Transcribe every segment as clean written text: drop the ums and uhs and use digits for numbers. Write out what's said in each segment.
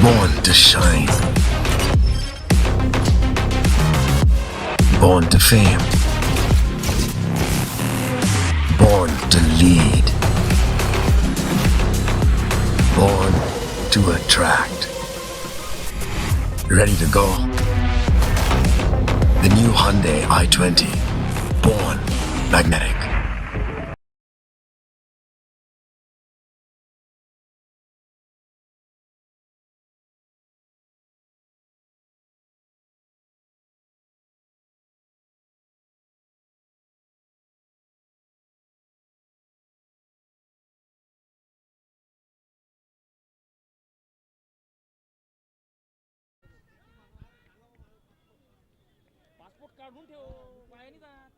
Born to shine. Born to fame. Born to lead. Born to attract. Ready to go? The new Hyundai i20. Born magnetic. Passport काढून ठेव via नाही जात.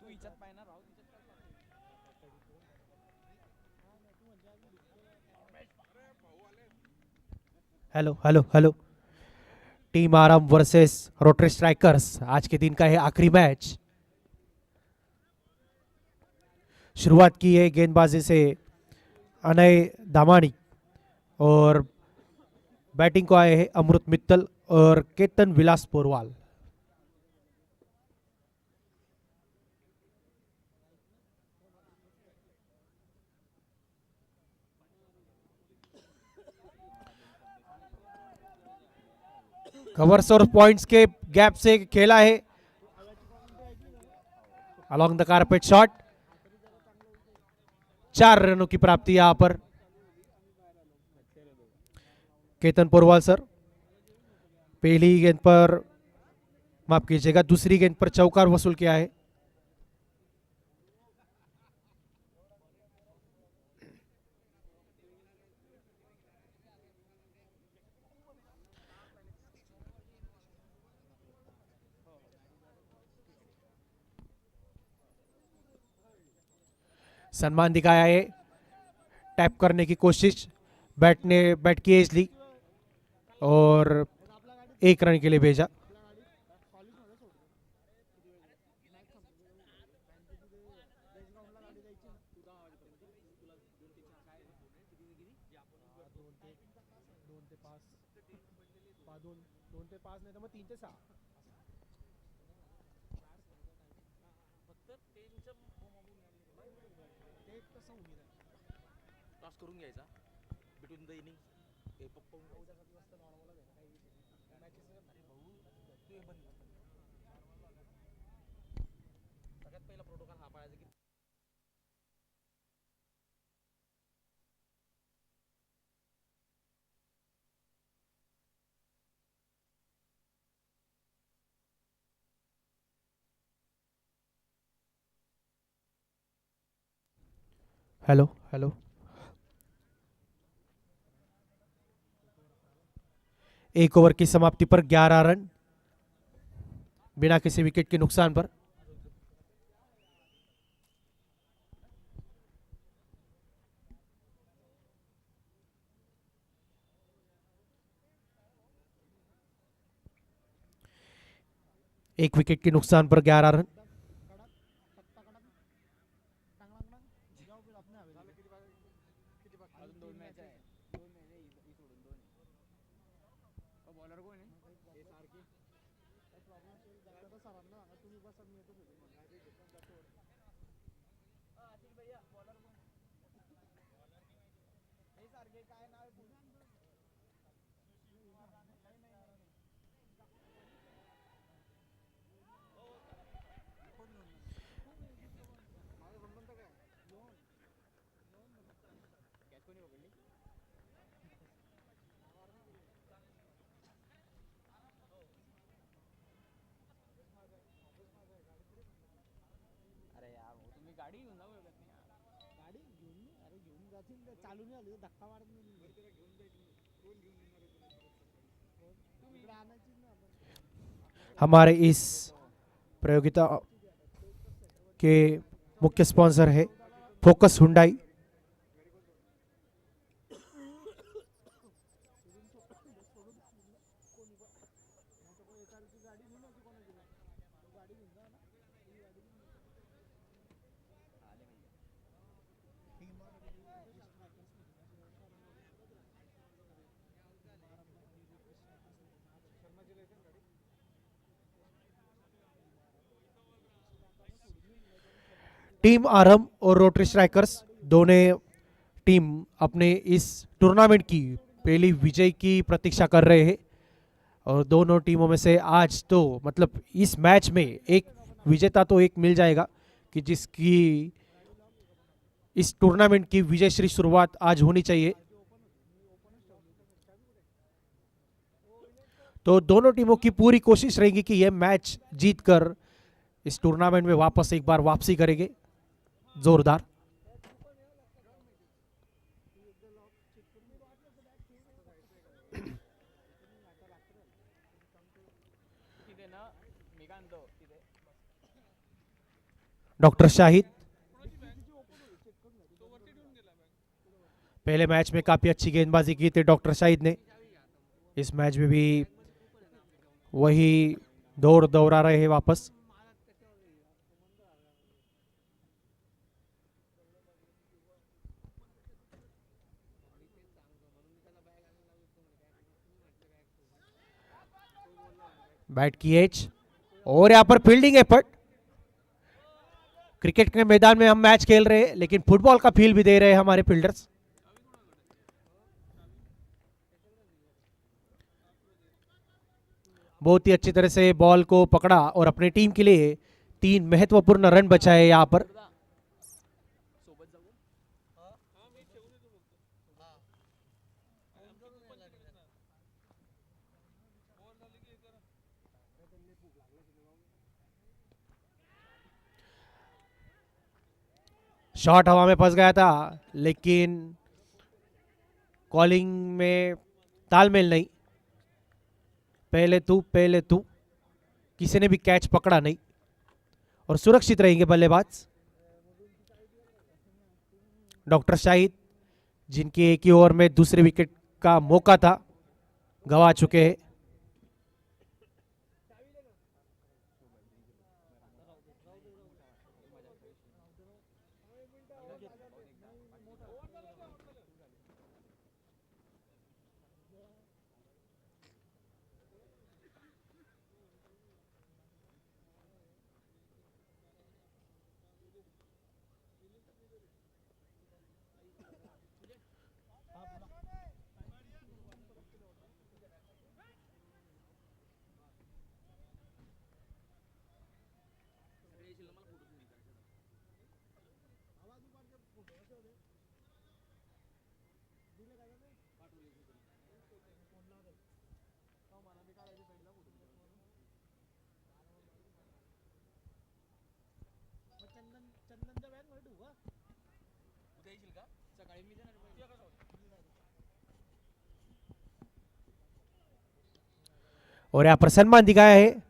तू इच्छात पाहिजे राहू hello hello hello. Team आराम versus rotary strikers, आज के दिन का है आखिरी मैच। शुरुआत की है गेंदबाजी से अनय दामानी और बैटिंग को आए हैं अमृत मित्तल और केतन विलास पोरवाल। कवर्स और पॉइंट्स के गैप से खेला है अलॉन्ग द कारपेट शॉट। 4 रनों की प्राप्ति यहां पर। केतन पोरवाल सर पहली गेंद पर, माफ कीजिएगा, दूसरी गेंद पर चौकार वसूल किया है। सम्मान दिखाया है, टैप करने की कोशिश, बैट की एज ली और 1 रन के लिए भेजा। टॉस करून घ्यायचा बिटवीन द इनिंग. हे पप्पा उद्या किती वाजता नॉर्मल आहे काही मॅचेस भाऊ तू हे बंद कर. सगळ्यात पहिला प्रोटोकॉल हा पाळायचा की हेलो हेलो। एक ओवर की समाप्ति पर 11 रन बिना किसी विकेट के नुकसान पर। एक विकेट के नुकसान पर 11 रन। अरे यार तुम्ही गाडी घेऊन जाऊ शकत नाही यार. गाडी घेऊन अरे घेऊन जातील चालू नाही आली धक्का मारत नाही घेऊन जायचं कोण घेऊन इकडे आणायचीच ना आपण. हमारे इस प्रतियोगिता के मुख्य स्पॉन्सर है फोकस हुंडाई। टीम आरम और रोटरी स्ट्राइकर्स दोनों टीम अपने इस टूर्नामेंट की पहली विजय की प्रतीक्षा कर रहे हैं और दोनों टीमों में से आज तो मतलब इस मैच में एक विजेता तो एक मिल जाएगा कि जिसकी इस टूर्नामेंट की विजयश्री शुरुआत आज होनी चाहिए। तो दोनों टीमों की पूरी कोशिश रहेगी कि यह मैच जीतकर इस टूर्नामेंट में वापस एक बार वापसी करेंगे जोरदार। तिथे ना मी काय म्हणतो तिथे डॉक्टर शाहिद पहले मैच में काफी अच्छी गेंदबाजी की थी डॉक्टर शाहिद ने, इस मैच में भी वही दौड़ दोहरा रहे हैं वापस। बैट की एज और यहां पर फील्डिंग एफर्ट। क्रिकेट के मैदान में हम मैच खेल रहे हैं लेकिन फुटबॉल का फील भी दे रहे हैं हमारे फील्डर्स। बहुत ही अच्छी तरह से बॉल को पकड़ा और अपने टीम के लिए 3 महत्वपूर्ण रन बचाए यहां पर। सोबत जाऊ शॉट हवा में फंस गया था लेकिन कॉलिंग में तालमेल नहीं। पहले तू किसी ने भी कैच पकड़ा नहीं और सुरक्षित रहेंगे बल्लेबाज डॉक्टर शाहिद, जिनके एक ही ओवर में दूसरे विकेट का मौका था, गवा चुके हैं। चंदनचा बॅग मध्ये ठेवू का? उद्या येशील का सकाळी मी देणार उद्या कसं होतं और यहाँ पर सम्मान दिखाया है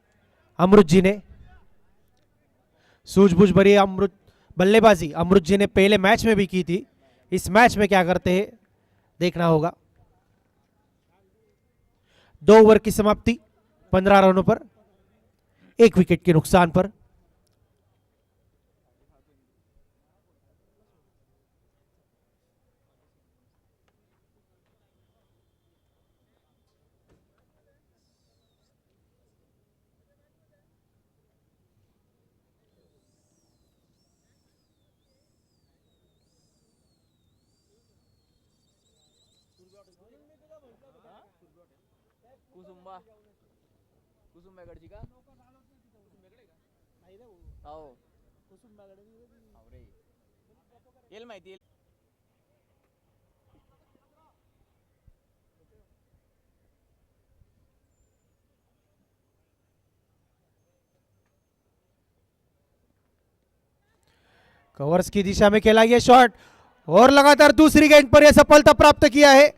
अमृत जी ने। सूझबूझ भरी अमृत बल्लेबाजी अमृत जी ने पहले मैच में भी की थी, इस मैच में क्या करते हैं देखना होगा। 2 ओवर की समाप्ति 15 रनों पर 1 विकेट के नुकसान पर। कुसुंबा कुसुंबाकडची का नाही रे भाऊ. हो कुसुंबाकडे बी रे. हो रे येईल माहिती येईल कवर्स की दिशा में खेला गया शॉट और लगातार दूसरी गेंद पर यह सफलता प्राप्त किया है,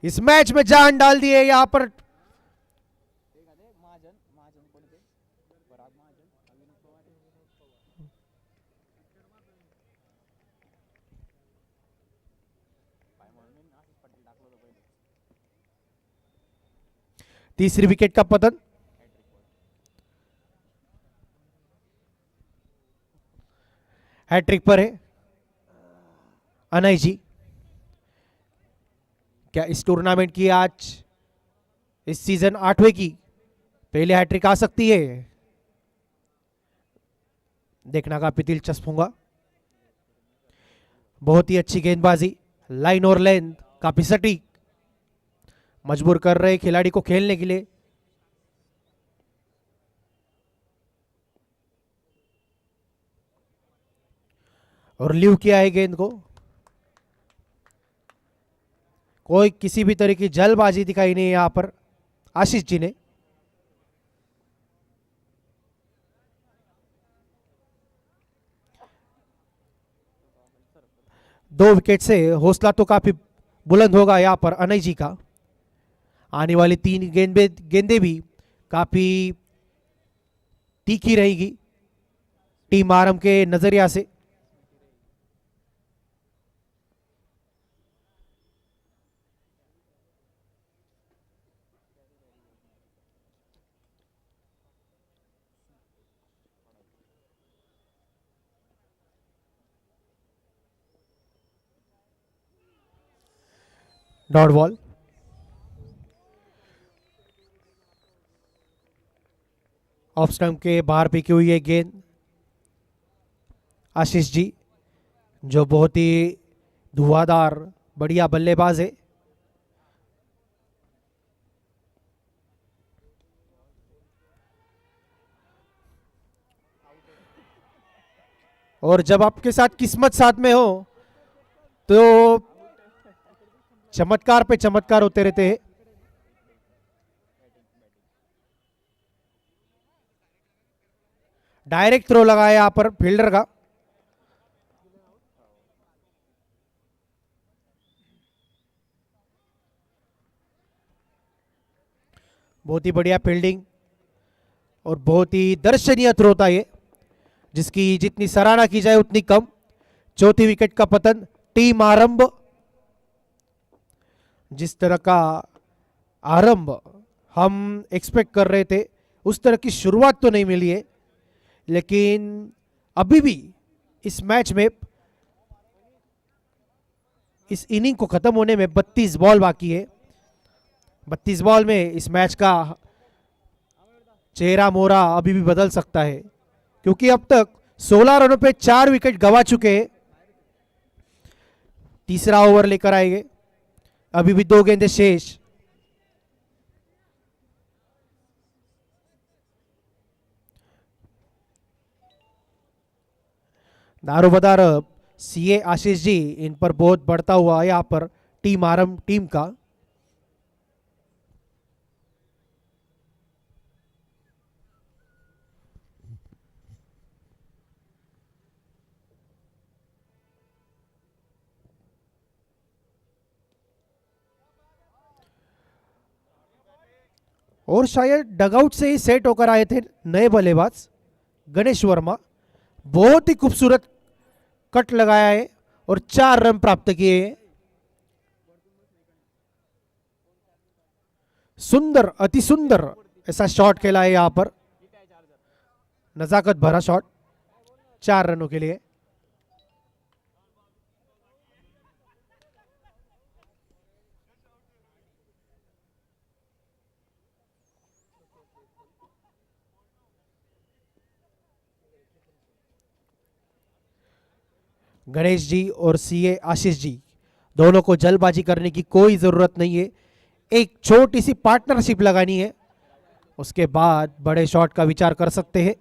इस मैच में जान डाल दी है यहां पर। महाजन महाजन कोण ते पराग महाजन अविनाश पवार तीसरी विकेट का पतन। हैट्रिक पर है अनय जी। क्या इस टूर्नामेंट की आज इस सीजन 8वें की पहले हैट्रिक आ सकती है? देखना काफी दिलचस्प होगा। बहुत ही अच्छी गेंदबाजी, लाइन और लेंथ काफी सटीक, मजबूर कर रहे खिलाड़ी को खेलने के लिए। और लीव किया है गेंद को। कोई किसी भी तरह की जल्दबाजी दिखाई नहीं है यहां पर आशीष जी ने। दो विकेट से हौसला तो काफी बुलंद होगा यहां पर अनय जी का। आने वाली 3 गेंदें भी काफी तीखी रहेगी टीम आरंभ के नजरिया से। Dot ball. ऑफ स्टंप के बाहर फेंकी हुई है गेंद। आशीष जी जो बहुत ही धुआंधार बढ़िया बल्लेबाज है। और जब आपके साथ किस्मत साथ में हो तो चमत्कार पे चमत्कार होते रहते हैं। डायरेक्ट थ्रो लगाया यहां पर फील्डर का। बहुत ही बढ़िया फील्डिंग और बहुत ही दर्शनीय थ्रो था ये, जिसकी जितनी सराहना की जाए उतनी कम। चौथी विकेट का पतन। टीम आरंभ, जिस तरह का आरंभ हम एक्सपेक्ट कर रहे थे उस तरह की शुरुआत तो नहीं मिली है, लेकिन अभी भी इस मैच में, इस इनिंग को खत्म होने में 32 बॉल बाकी है। 32 बॉल में इस मैच का चेहरा मोहरा अभी भी बदल सकता है, क्योंकि अब तक 16 रनों पे 4 विकेट गंवा चुके हैं। तीसरा ओवर लेकर आएंगे। अभी भी 2 गेंदें शेष। दारोमदार सीए आशीष जी, इन पर बहुत बढ़ता हुआ यहां पर टीम आरंभ टीम का। और शायद डगआउट से ही सेट होकर आए थे नए बल्लेबाज गणेश वर्मा। बहुत ही खूबसूरत कट लगाया है और 4 रन प्राप्त किए हैं। सुंदर, अति सुंदर ऐसा शॉट खेला है यहां पर, नजाकत भरा शॉट 4 रनों के लिए। गणेश जी और सीए आशीष जी दोनों को जल्दबाजी करने की कोई जरूरत नहीं है। एक छोटी सी पार्टनरशिप लगानी है, उसके बाद बड़े शॉट का विचार कर सकते हैं,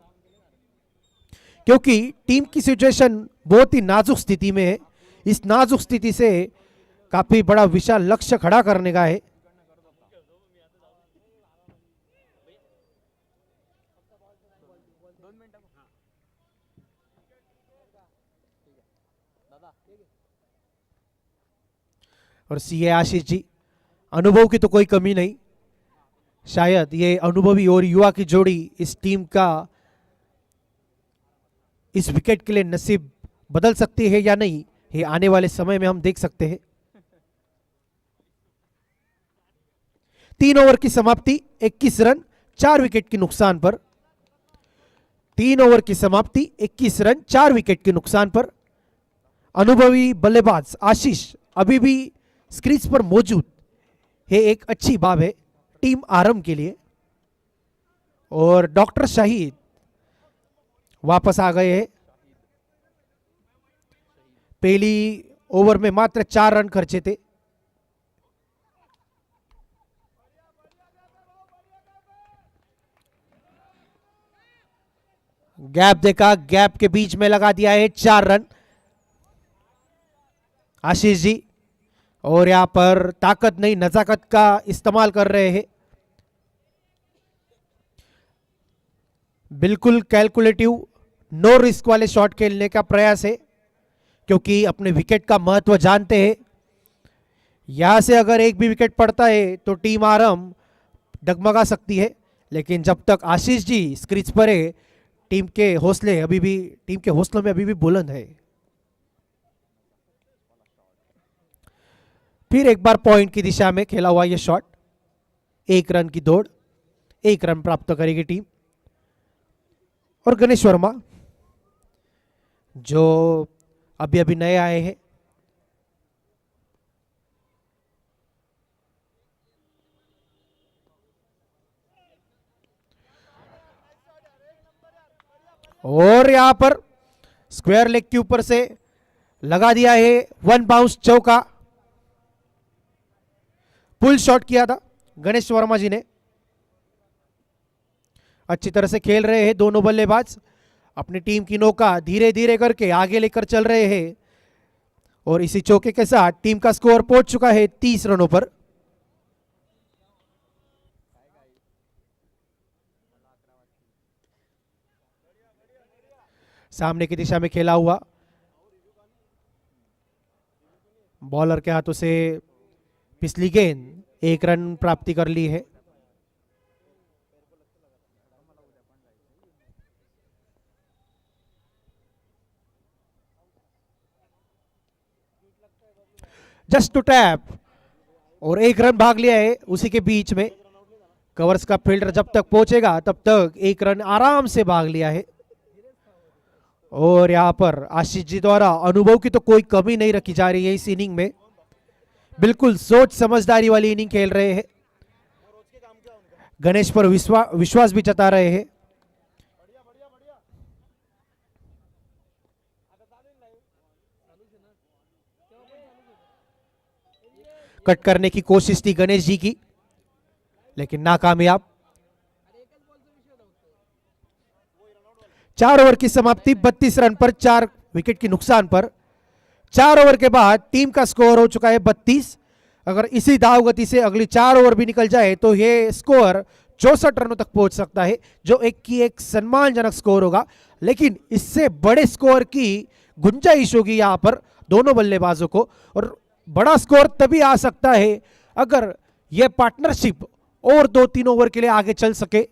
क्योंकि टीम की सिचुएशन बहुत ही नाजुक स्थिति में है। इस नाजुक स्थिति से काफी बड़ा विशाल लक्ष्य खड़ा करने का है। और सीए आशीष जी, अनुभव की तो कोई कमी नहीं। शायद ये अनुभवी और युवा की जोड़ी इस टीम का इस विकेट के लिए नसीब बदल सकती है या नहीं, ये आने वाले समय में हम देख सकते हैं। 3 ओवर की समाप्ति 21 रन 4 विकेट के नुकसान पर। 3 ओवर की समाप्ति 21 रन 4 विकेट के नुकसान पर। अनुभवी बल्लेबाज आशीष अभी भी स्क्रीज पर मौजूद है, एक अच्छी बात है टीम आरंभ के लिए। और डॉक्टर शाहिद वापस आ गए हैं। पहली ओवर में मात्र 4 रन खर्चे थे। गैप देखा, गैप के बीच में लगा दिया है 4 रन आशीष जी। और यहां पर ताकत नहीं नजाकत का इस्तेमाल कर रहे हैं। बिल्कुल कैलकुलेटिव नो रिस्क वाले शॉट खेलने का प्रयास है, क्योंकि अपने विकेट का महत्व जानते हैं। यहां से अगर एक भी विकेट पड़ता है तो टीम आरंभ डगमगा सकती है, लेकिन जब तक आशीष जी स्क्रीज पर है टीम के हौसलों में अभी भी बुलंद है। फिर एक बार पॉइंट की दिशा में खेला हुआ यह शॉट। 1 रन की दौड़, 1 रन प्राप्त करेगी टीम। और गणेश वर्मा जो अभी अभी नए आए हैं, और यहां पर स्क्वायर लेग के ऊपर से लगा दिया है 1 बाउंस चौका। पुल शॉट किया था गणेश वर्मा जी ने। अच्छी तरह से खेल रहे हैं दोनों बल्लेबाज। अपनी टीम की नौका धीरे धीरे करके आगे लेकर चल रहे हैं। और इसी चौके के साथ टीम का स्कोर पहुंच चुका है 30 रनों पर। सामने की दिशा में खेला हुआ, बॉलर के हाथों से पिछली गेंद, 1 रन प्राप्ति कर ली है। जस्ट टू टैप और 1 रन भाग लिया है। उसी के बीच में कवर्स का फील्डर जब तक पहुंचेगा तब तक 1 रन आराम से भाग लिया है। और यहां पर आशीष जी द्वारा अनुभव की तो कोई कमी नहीं रखी जा रही है इस इनिंग में। बिल्कुल सोच समझदारी वाली इनिंग खेल रहे हैं। गणेश पर विश्वास भी जता रहे हैं। कट करने की कोशिश थी गणेश जी की, लेकिन नाकामयाब। 4 ओवर की समाप्ति 32 रन पर 4 विकेट के नुकसान पर। 4 ओवर के बाद टीम का स्कोर हो चुका है 32। अगर इसी दाव गति से अगली 4 ओवर भी निकल जाए तो यह स्कोर 64 रनों तक पहुंच सकता है, जो एक सम्मानजनक स्कोर होगा। लेकिन इससे बड़े स्कोर की गुंजाइश होगी यहां पर दोनों बल्लेबाजों को। और बड़ा स्कोर तभी आ सकता है अगर यह पार्टनरशिप और 2-3 ओवर के लिए आगे चल सके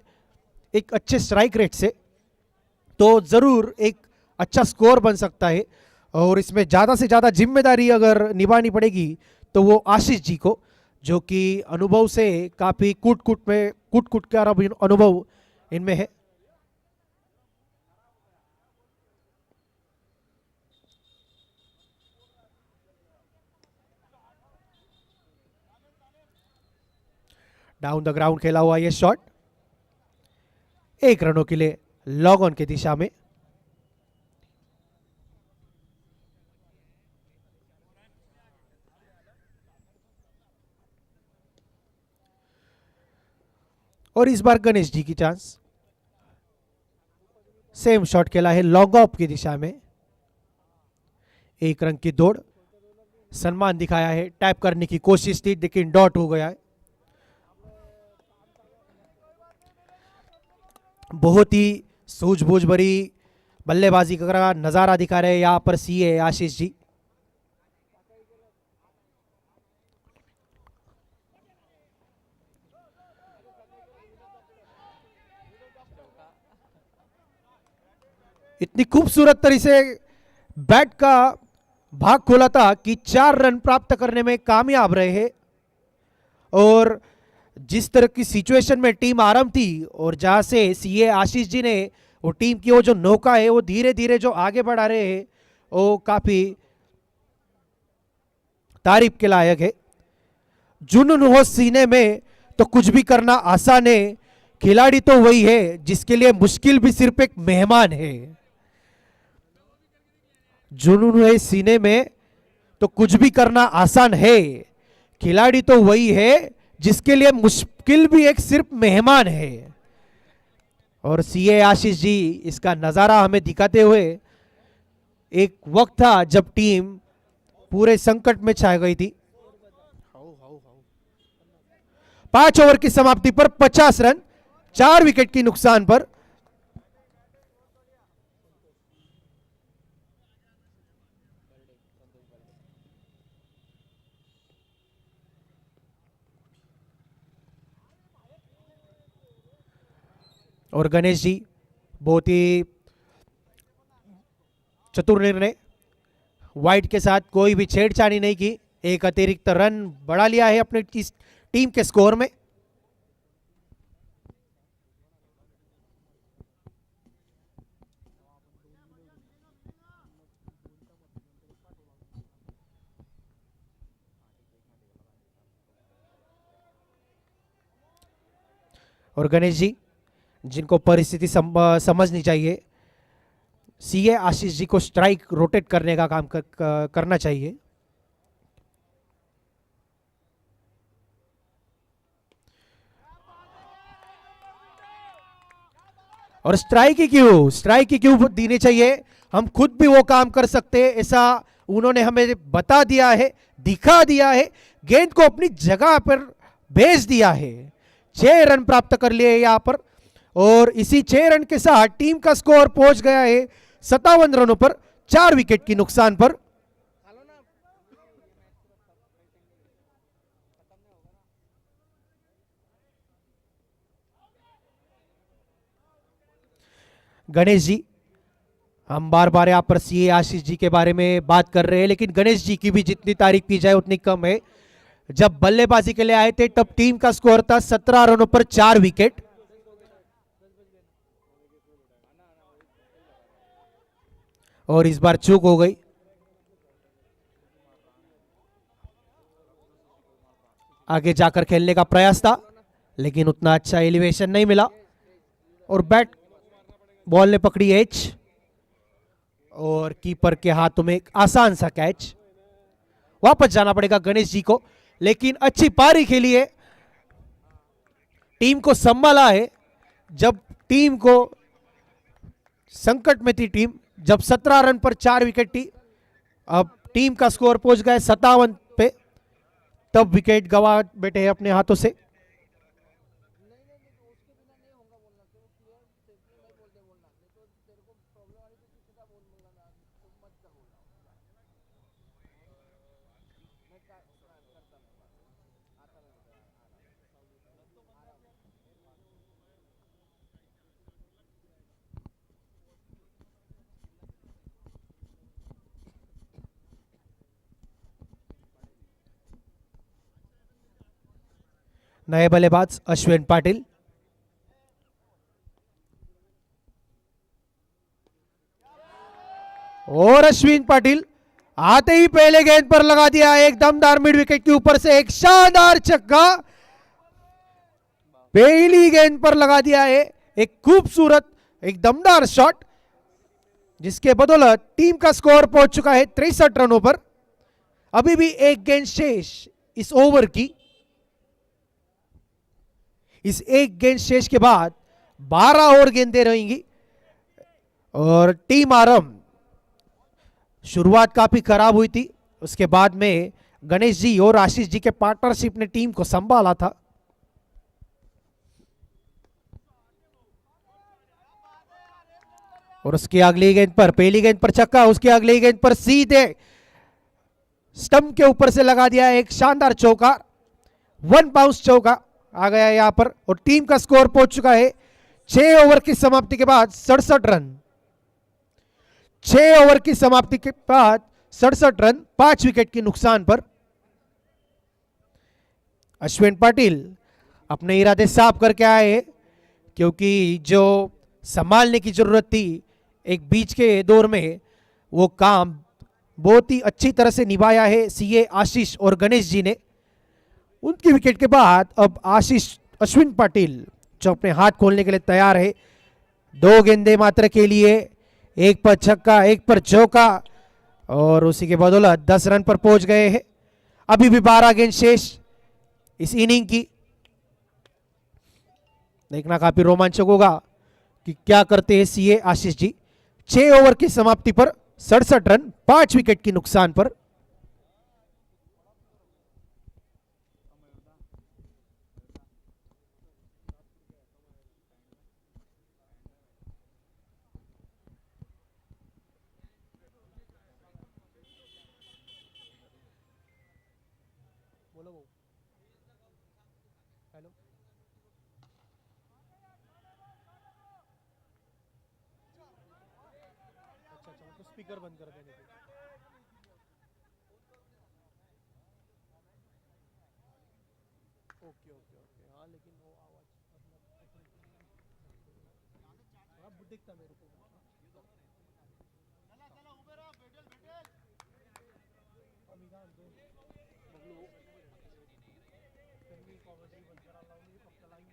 एक अच्छे स्ट्राइक रेट से, तो जरूर एक अच्छा स्कोर बन सकता है। और इसमें ज़्यादा से ज़्यादा जिम्मेदारी अगर निभानी पड़ेगी तो वो आशीष जी को, जो कि अनुभव से काफ़ी कूट का अनुभव इनमें है। डाउन द ग्राउंड खेला हुआ यह शॉट 1 रनों के लिए लॉग ऑन की दिशा में। और इस बार गणेश जी की चांस। सेम शॉट खेला है लॉन्ग ऑफ की दिशा में। 1 रन की दौड़, सम्मान दिखाया है, टैप करने की कोशिश थी लेकिन डॉट हो गया है। बहुत ही सूझबूझ भरी बल्लेबाजी का नजारा दिखा रहे हैं यहां पर सीए आशीष जी। इतनी खूबसूरत तरीके से बैट का भाग खोला था कि 4 रन प्राप्त करने में कामयाब रहे हैं। और जिस तरह की सिचुएशन में टीम आराम थी और जहां से सीए आशीष जी ने वो टीम की वो जो नौका है वो धीरे धीरे जो आगे बढ़ा रहे हैं वो काफी तारीफ के लायक है। जुनून हो सीने में तो कुछ भी करना आसान है, खिलाड़ी तो वही है जिसके लिए मुश्किल भी सिर्फ एक मेहमान है। जुनून है सीने में तो कुछ भी करना आसान है, खिलाड़ी तो वही है जिसके लिए मुश्किल भी एक सिर्फ मेहमान है। और सीए आशीष जी इसका नजारा हमें दिखाते हुए, एक वक्त था जब टीम पूरे संकट में छा गई थी। 5 ओवर की समाप्ति पर 50 रन, 4 विकेट की नुकसान पर। और गणेश जी बहुत ही चतुर निर्णय, वाइड के साथ कोई भी छेड़छाड़ी नहीं की, एक अतिरिक्त रन बढ़ा लिया है अपने टीम के स्कोर में। और गणेश जी जिनको परिस्थिति समझनी चाहिए, सीए आशीष जी को स्ट्राइक रोटेट करने का काम करना चाहिए। और स्ट्राइक ही क्यों देनी चाहिए, हम खुद भी वो काम कर सकते हैं, ऐसा उन्होंने हमें बता दिया है, दिखा दिया है, गेंद को अपनी जगह पर भेज दिया है। 6 रन प्राप्त कर लिए यहां पर और इसी 6 रन के साथ टीम का स्कोर पहुंच गया है 57 रनों पर, 4 विकेट की नुकसान पर। गणेश जी, हम बार बार यहां पर सीए आशीष जी के बारे में बात कर रहे हैं, लेकिन गणेश जी की भी जितनी तारीफ की जाए उतनी कम है। जब बल्लेबाजी के लिए आए थे तब टीम का स्कोर था 17 रनों पर 4 विकेट। और इस बार चूक हो गई। आगे जाकर खेलने का प्रयास था लेकिन उतना अच्छा एलिवेशन नहीं मिला और बैट बॉल ने पकड़ी एज और कीपर के हाथों में एक आसान सा कैच। वापस जाना पड़ेगा गणेश जी को, लेकिन अच्छी पारी खेली है, टीम को संभाला है। जब टीम को संकट में थी टीम, जब 17 रन पर 4 विकेट थी, अब टीम का स्कोर पहुंच गया 57 पे, तब विकेट गवा बैठे हैं अपने हाथों से। नए बल्लेबाज अश्विन पाटिल। और अश्विन पाटिल आते ही पहले गेंद पर लगा दिया एक दमदार मिड विकेट के ऊपर से एक शानदार छक्का। पहली गेंद पर लगा दिया है एक खूबसूरत एक दमदार शॉट, जिसके बदौलत टीम का स्कोर पहुंच चुका है 63 रनों पर। अभी भी एक गेंद शेष इस ओवर की। इस एक गेंद शेष के बाद 12 और गेंदें रहेंगी और टीम आरंभ। शुरुआत काफी खराब हुई थी, उसके बाद में गणेश जी और आशीष जी के पार्टनरशिप ने टीम को संभाला था। और उसकी अगली गेंद पर, पहली गेंद पर छक्का, उसकी अगली गेंद पर सीधे स्टंप के ऊपर से लगा दिया एक शानदार चौका। 1 बाउंस चौका आ गया यहां पर और टीम का स्कोर पहुंच चुका है 6 ओवर की समाप्ति के बाद 67 रन। 6 ओवर की समाप्ति के बाद 67 रन, 5 विकेट की नुकसान पर। अश्विन पाटिल अपने इरादे साफ करके आए हैं, क्योंकि जो संभालने की जरूरत थी एक बीच के दौर में, वो काम बहुत ही अच्छी तरह से निभाया है सीए आशीष और गणेश जी ने। उनकी विकेट के बाद अब आशीष अश्विन पाटिल जो अपने हाथ खोलने के लिए तैयार है। 2 गेंदे मात्र के लिए, एक पर छक्का एक पर चौका, और उसी के बदौलत 10 रन पर पहुंच गए हैं। अभी भी 12 गेंद शेष इस इनिंग की। देखना काफी रोमांचक होगा कि क्या करते हैं सीए आशीष जी। 6 ओवर की समाप्ति पर 67 रन 5 विकेट की नुकसान पर। बोलो भाऊ. हॅलो. अच्छा अच्छा, तो स्पीकर बंद कर देने को. Okay okay okay. हाँ लेकिन वो आवाज अब दिखता मेरे को. आम्ही काय म्हणतो बघलो त्यांनी कॉमेडी बंद करायला लावली फक्त line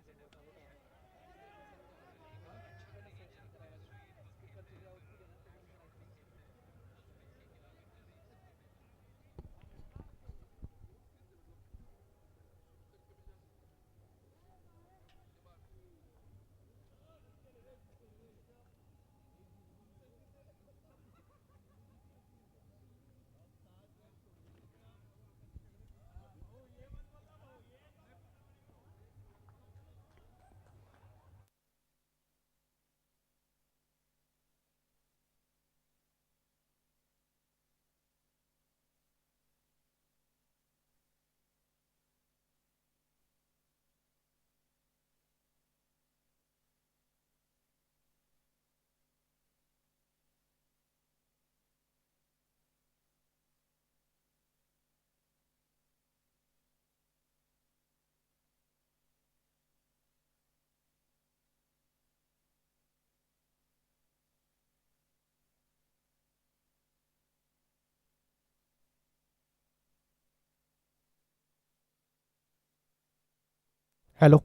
hello.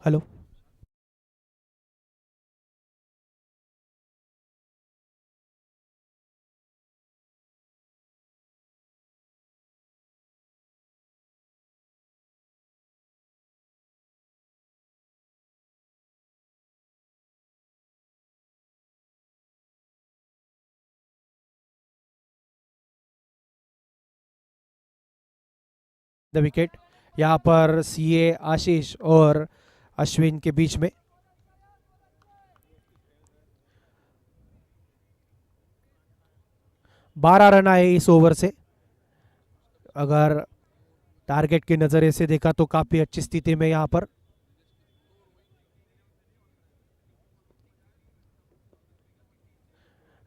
Hello. The wicket यहाँ पर सीए आशीष और अश्विन के बीच में. बारह रन आए इस ओवर से. अगर टारगेट के नजरिए से देखा तो काफी अच्छी स्थिति में यहाँ पर.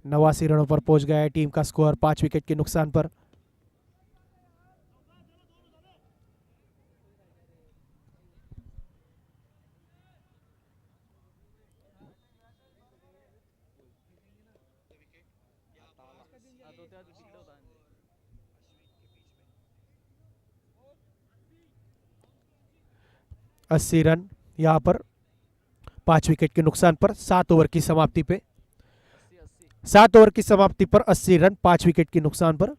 नवासी रनों पर पहुंच गया है टीम का स्कोर 5 विकेट के नुकसान पर. अस्सी रन यहाँ पर 5 विकेट के नुकसान पर. 7 ओवर की समाप्ति पे 7 ओवर की समाप्ति पर 80 रन 5 विकेट के नुकसान पर.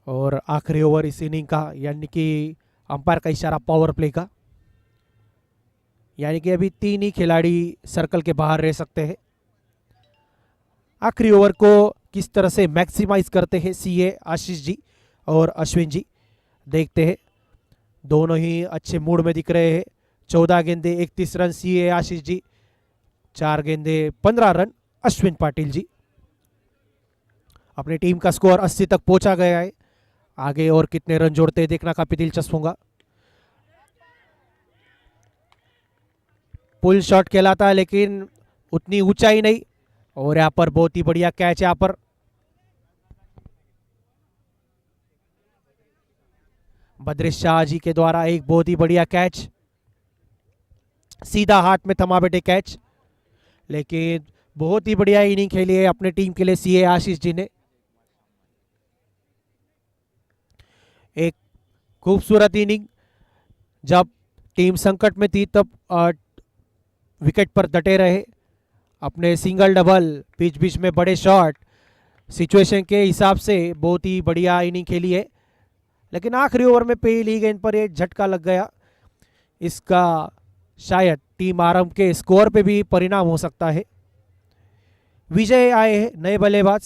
और आखिरी ओवर इस इनिंग का, यानी कि अंपायर का इशारा पावर प्ले का, यानी कि अभी 3 ही खिलाड़ी सर्कल के बाहर रह सकते हैं. आखिरी ओवर को किस तरह से मैक्सिमाइज करते हैं सीए आशीष जी और अश्विन जी, देखते हैं. दोनों ही अच्छे मूड में दिख रहे हैं. 14 गेंदे 31 रन सीए आशीष जी 4 गेंदे 15 रन अश्विन पाटिल जी। अपनी टीम का स्कोर 80 तक पहुंचा गया है। आगे और कितने रन जोड़ते हैं देखना काफी दिलचस्प होगा। पुल शॉट कहलाता है लेकिन उतनी ऊंचाई नहीं। और यहाँ पर बहुत ही बढ़िया कैच, यहाँ पर बद्रिश शाह जी के द्वारा एक बहुत ही बढ़िया कैच, सीधा हाथ में थमा बैठे कैच। लेकिन बहुत ही बढ़िया इनिंग खेली है अपने टीम के लिए सीए आशीष जी ने। एक खूबसूरत इनिंग, जब टीम संकट में थी तब विकेट पर डटे रहे। अपने सिंगल डबल बीच बीच में बड़े शॉट सिचुएशन के हिसाब से बहुत ही बढ़िया इनिंग खेली है। लेकिन आखिरी ओवर में पहली गेंद पर एक झटका लग गया। इसका शायद टीम आरंभ के स्कोर पे भी परिणाम हो सकता है। विजय आए हैं नए बल्लेबाज,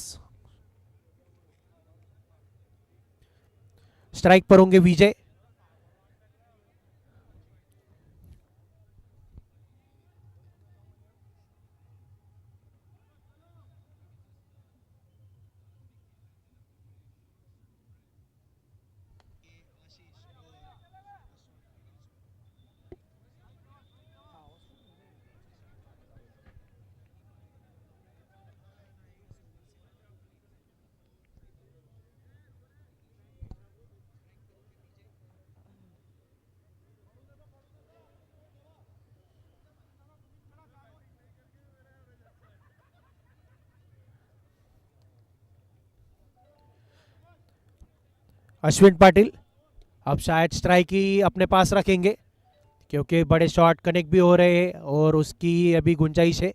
स्ट्राइक पर होंगे विजय। अश्विन पाटिल अब शायद स्ट्राइक ही अपने पास रखेंगे क्योंकि बड़े शॉट कनेक्ट भी हो रहे हैं और उसकी अभी गुंजाइश है।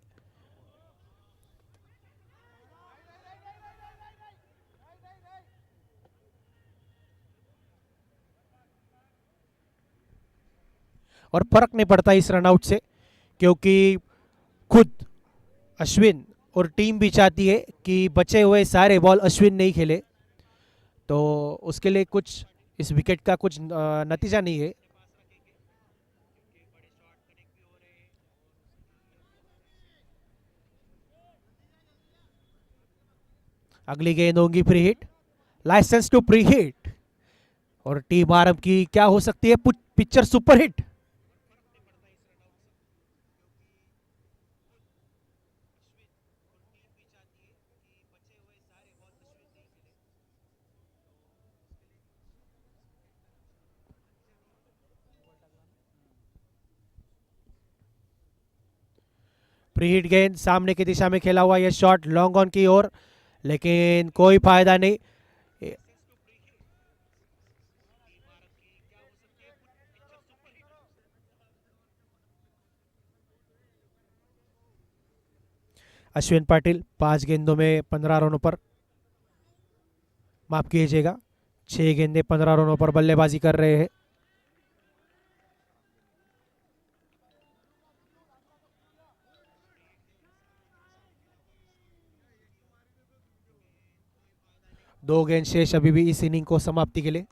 और फर्क नहीं पड़ता इस रनआउट से क्योंकि खुद अश्विन और टीम भी चाहती है कि बचे हुए सारे बॉल अश्विन नहीं खेले, तो उसके लिए कुछ इस विकेट का कुछ नतीजा नहीं है। अगली गेंद होगी free hit, license to free hit. और टीम आरंभ की क्या हो सकती है picture super hit. Free hit गेंद सामने की दिशा में खेला हुआ यह शॉट लॉन्ग ऑन की ओर, लेकिन कोई फायदा नहीं। अश्विन पाटिल 5 गेंदों में 15 रनों पर, माफ कीजिएगा 6 गेंदे 15 रनों पर बल्लेबाजी कर रहे हैं। दो गेंद शेष अभी भी इस इनिंग को समाप्ति के लिए।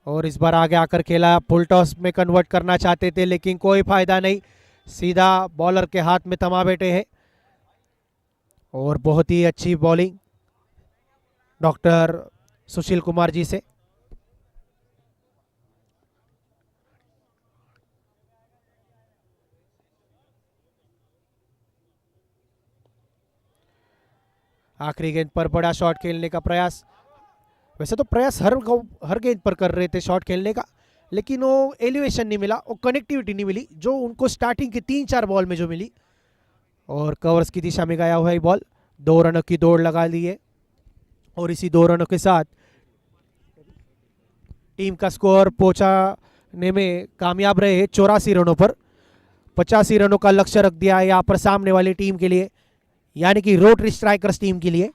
और इस बार आगे आकर खेला, फुल टॉस में कन्वर्ट करना चाहते थे लेकिन कोई फायदा नहीं, सीधा बॉलर के हाथ में थमा बैठे हैं। और बहुत ही अच्छी बॉलिंग डॉक्टर सुशील कुमार जी से। आखिरी गेंद पर बड़ा शॉट खेलने का प्रयास, वैसे तो प्रयास हर गेंद पर कर रहे थे शॉट खेलने का, लेकिन वो एलिवेशन नहीं मिला, वो कनेक्टिविटी नहीं मिली जो उनको स्टार्टिंग के 3-4 बॉल में जो मिली। और कवर्स की दिशा में गया हुआ है बॉल, 2 रनों की दौड़ लगा ली है और इसी 2 रनों के साथ टीम का स्कोर पहुंचाने में कामयाब रहे 84 रनों पर। 85 रनों का लक्ष्य रख दिया है यहाँ पर सामने वाली टीम के लिए, यानी कि रोटरी स्ट्राइकर्स टीम के लिए।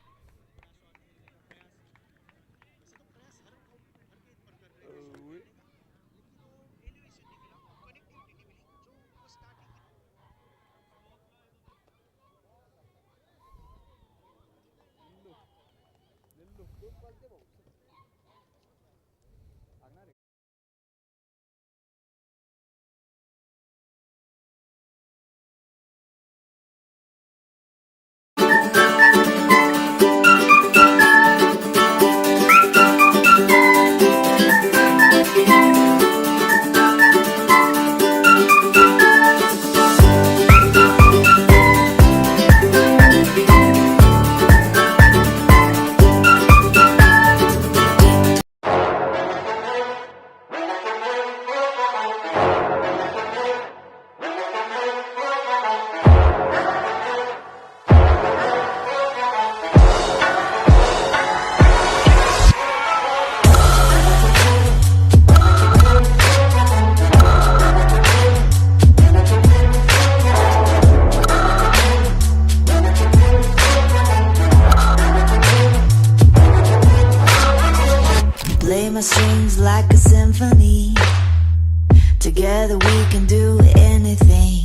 strings like a symphony. Together we can do anything.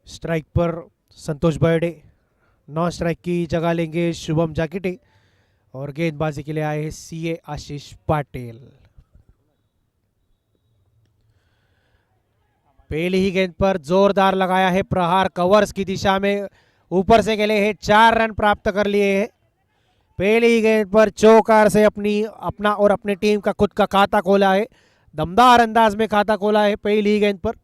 Strike पर संतोष बर्डे, नॉन स्ट्राइक की जगह लेंगे शुभम जाकिटे और गेंदबाजी के लिए आए हैं सीए आशीष पाटिल। पहली ही गेंद पर जोरदार लगाया है प्रहार, कवर्स की दिशा में ऊपर से खेले हैं, 4 रन प्राप्त कर लिए हैं। पहली ही गेंद पर चौकार से अपना और अपने टीम का खुद का खाता खोला है, दमदार अंदाज में खाता खोला है पहली ही गेंद पर।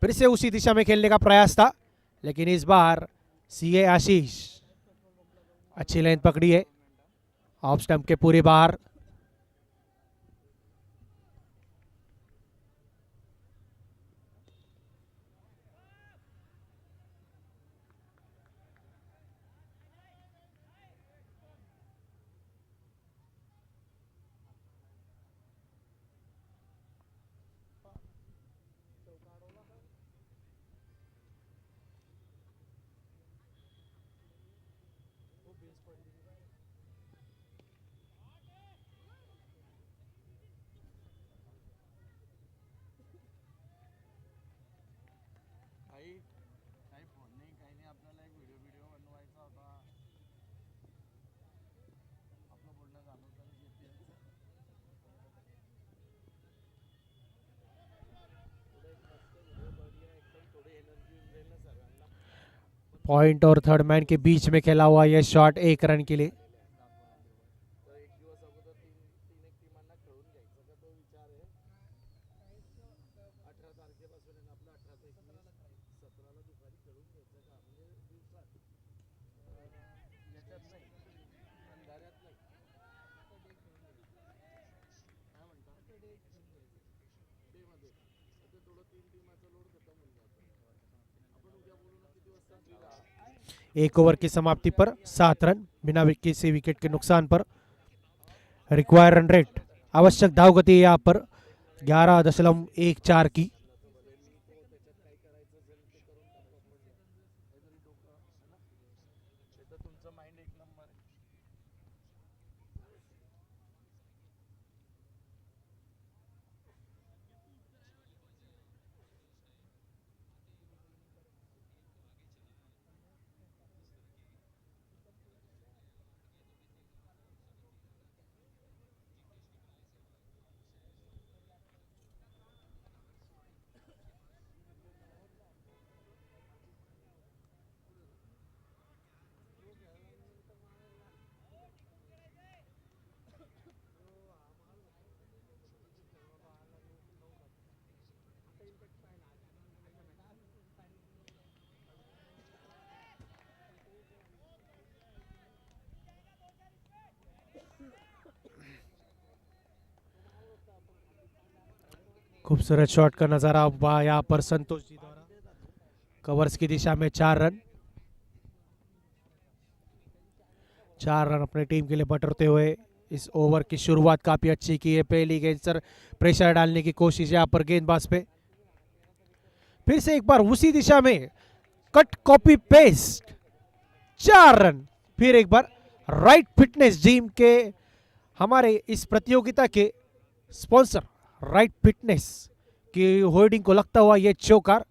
फिर से उसी दिशा में खेलने का प्रयास था, लेकिन इस बार सीए आशीष अच्छी लाइन पकड़ी है, ऑफ स्टंप के पूरे बाहर। काही फोन नाही काही नाही, आपल्याला एक व्हिडिओ बनवायचा होता. आपलं बोलणं झालं होतं पॉइंट और थर्ड मैन के बीच में खेला हुआ यह शॉट 1 रन के लिए। एक दिवस अगोदर तीन एक टीमांना खेळून घ्यायचा का तो विचार आहे. 18 तारखेपासून आहे ना आपलं, 18 ते 19 17ला दुपारी खेळून घ्यायचं का, म्हणजे दिवसात याच्यात नाही, अंधाऱ्यात नाही. काय म्हणता डे मध्ये आता थोडं 3 टीमाचा लोड खतम होऊन जातो. आपण उद्या बोलू ना किती वाजता. 1 ओवर की समाप्ति पर 7 रन बिना किसी विकेट के नुकसान पर। रिक्वायर रन रेट, आवश्यक धाव गति यहाँ पर 11.14 की। तुमचं माइंड एक नंबर आहे. खूबसूरत शॉट का नजारा हुआ यहाँ पर संतोष जी द्वारा। कवर्स की दिशा में 4 रन, 4 रन अपने टीम के लिए बटोरते हुए इस ओवर की शुरुआत काफी अच्छी की है। पहली गेंद सर प्रेशर डालने की कोशिश यहाँ पर गेंदबाज पे, फिर से एक बार उसी दिशा में कट कॉपी पेस्ट, 4 रन। फिर एक बार राइट फिटनेस जिम के हमारे इस प्रतियोगिता के स्पॉन्सर राइट फिटनेस की होर्डिंग को लगता हुआ ये चौकार,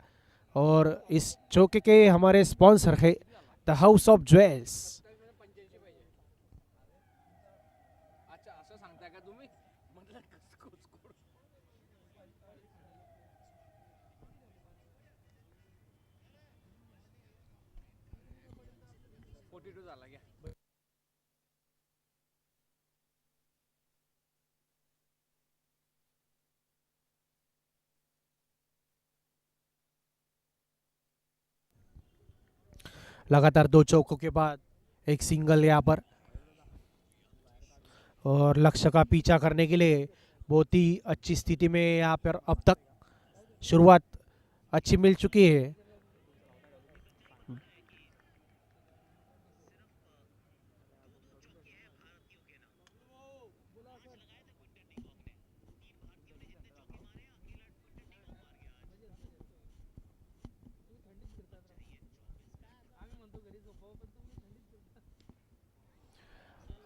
और इस चौके के हमारे स्पॉन्सर है द हाउस ऑफ ज्वेल्स। अच्छा असं सांगताय का तुम्ही? म्हटलं स्कोर 42 झाला घ्या. लगातार 2 चौकों के बाद एक सिंगल यहाँ पर, और लक्ष्य का पीछा करने के लिए बहुत ही अच्छी स्थिति में यहाँ पर अब तक शुरुआत अच्छी मिल चुकी है।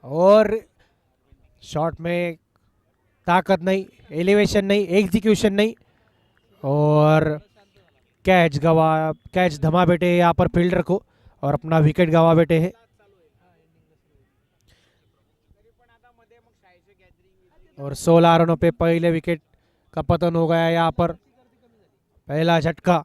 और शॉट में ताकत नहीं, एलिवेशन नहीं, एग्जीक्यूशन नहीं, और कैच धमा बैठे यहाँ पर फील्डर को, और अपना विकेट गवा बैठे हैं। और 16 रनों पे पहले विकेट का पतन हो गया यहाँ पर, पहला झटका।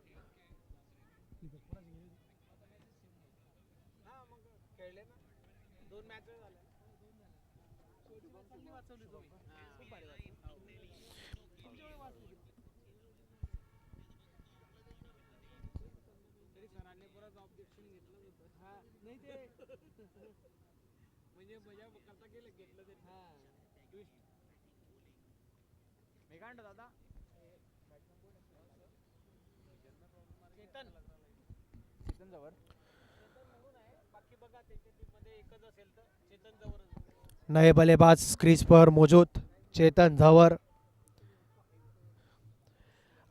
नए बल्लेबाज क्रीज पर मौजूद चेतन धवर।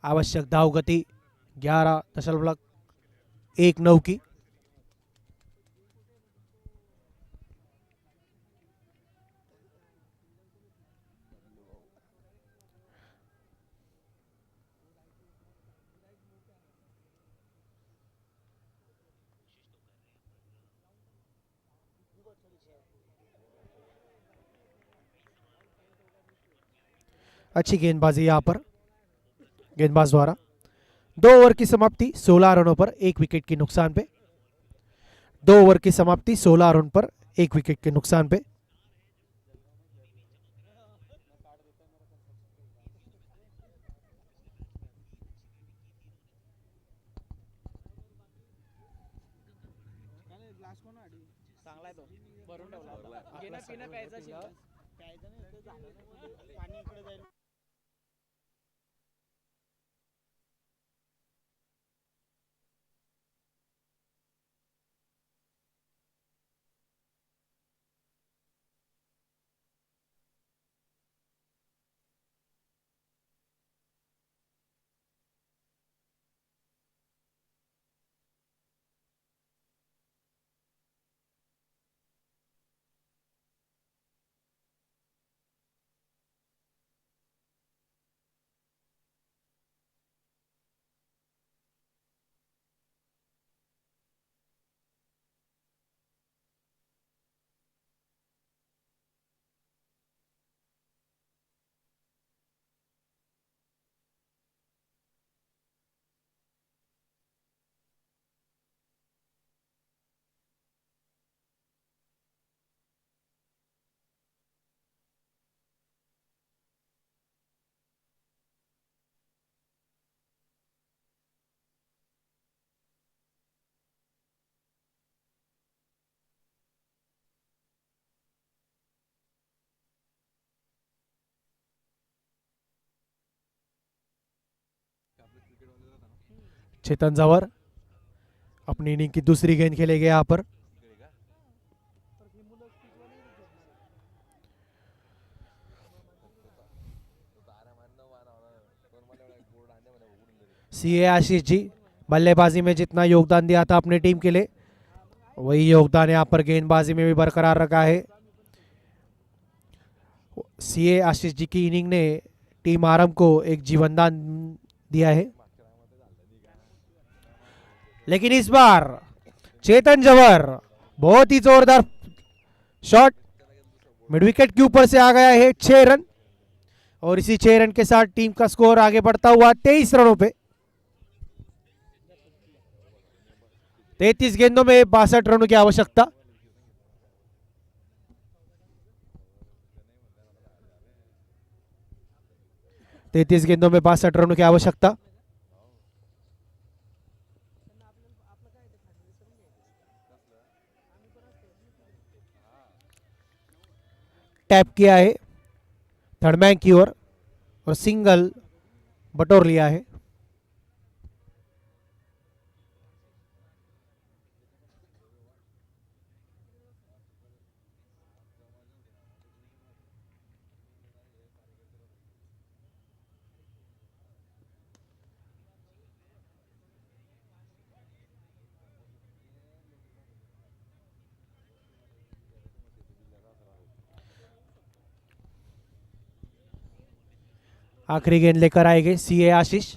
आवश्यक धाव गति 11.19 की। अच्छी गेंदबाजी यहाँ पर गेंदबाज द्वारा। 2 ओवर की समाप्ति 16 रनों पर 1 विकेट के नुकसान पे। 2 ओवर की समाप्ति 16 रन पर 1 विकेट के नुकसान पे। चांगला आहे तो, भरून ठेवला होता. घेणं पिणं प्यायचं शिल्लक. प्यायचं नाही ते झालं ना, पाणी इकडे जाईल. चेतन जवर अपनी इनिंग की दूसरी गेंद खेलेंगे यहाँ पर। सीए आशीष जी, बल्लेबाजी में जितना योगदान दिया था अपनी टीम के लिए, वही योगदान यहाँ पर गेंदबाजी में भी बरकरार रखा है। सीए आशीष जी की इनिंग ने टीम आरंभ को एक जीवनदान दिया है। लेकिन इस बार चेतन जवर बहुत ही जोरदार शॉट मिड विकेट के ऊपर से आ गया है, 6 रन। और इसी 6 रन के साथ टीम का स्कोर आगे बढ़ता हुआ 23 रनों पे। 33 गेंदों में 62 रनों की आवश्यकता। तैतीस गेंदों में 62 रनों की आवश्यकता। टैप किया है थर्ड मैन की ओर और सिंगल बटोर लिया है। आखिरी गेंद लेकर आएंगे सीए आशीष।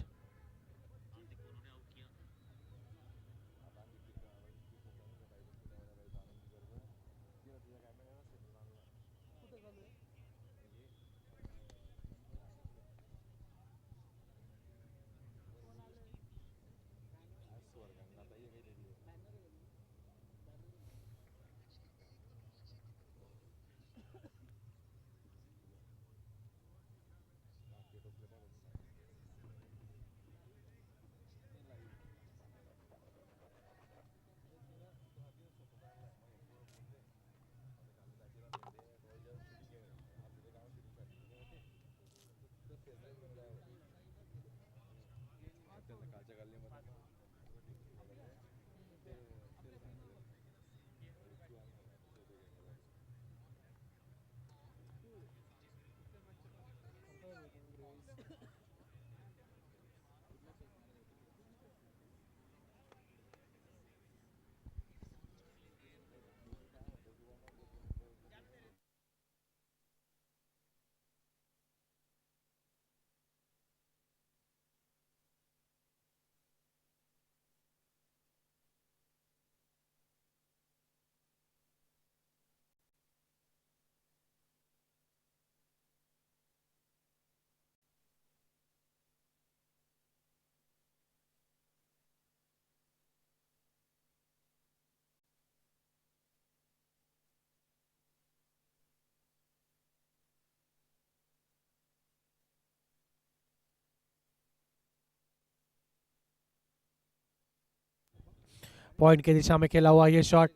पॉइंट की दिशा में खेला हुआ ये शॉट,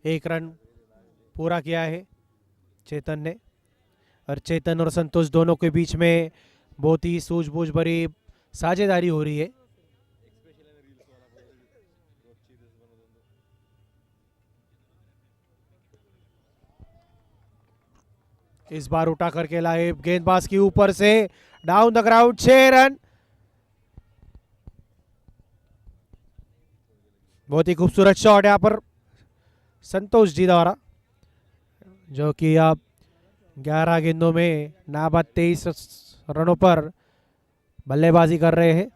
1 रन पूरा किया है चेतन ने। और चेतन और संतोष दोनों के बीच में बहुत ही सूझबूझ भरी साझेदारी हो रही है। इस बार उठा करके लाए गेंदबाज के ऊपर से डाउन द ग्राउंड, 6 रन। बहुत ही खूबसूरत शॉट यहाँ पर संतोष जी द्वारा, जो कि आप 11 गेंदों में नाबाद 23 रनों पर बल्लेबाजी कर रहे हैं।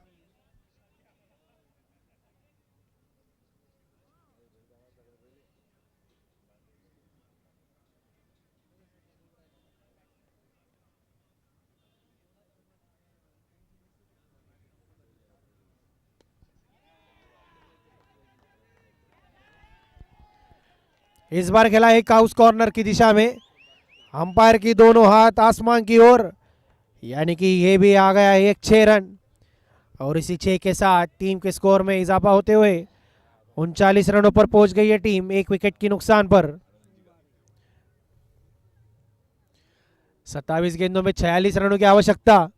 इस बार खेला है काउस कॉर्नर की दिशा में, अंपायर की दोनों हाथ आसमान की ओर, यानी कि ये भी आ गया है एक 6 रन। और इसी 6 के साथ टीम के स्कोर में इजाफा होते हुए 39 रनों पर पहुंच गई है टीम, 1 विकेट की नुकसान पर। 27 गेंदों में 46 रनों की आवश्यकता।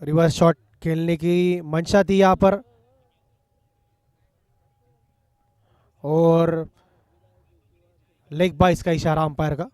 रिवर्स शॉट खेलने की मंशा थी यहाँ पर, और लेग बाइस का इशारा अंपायर का।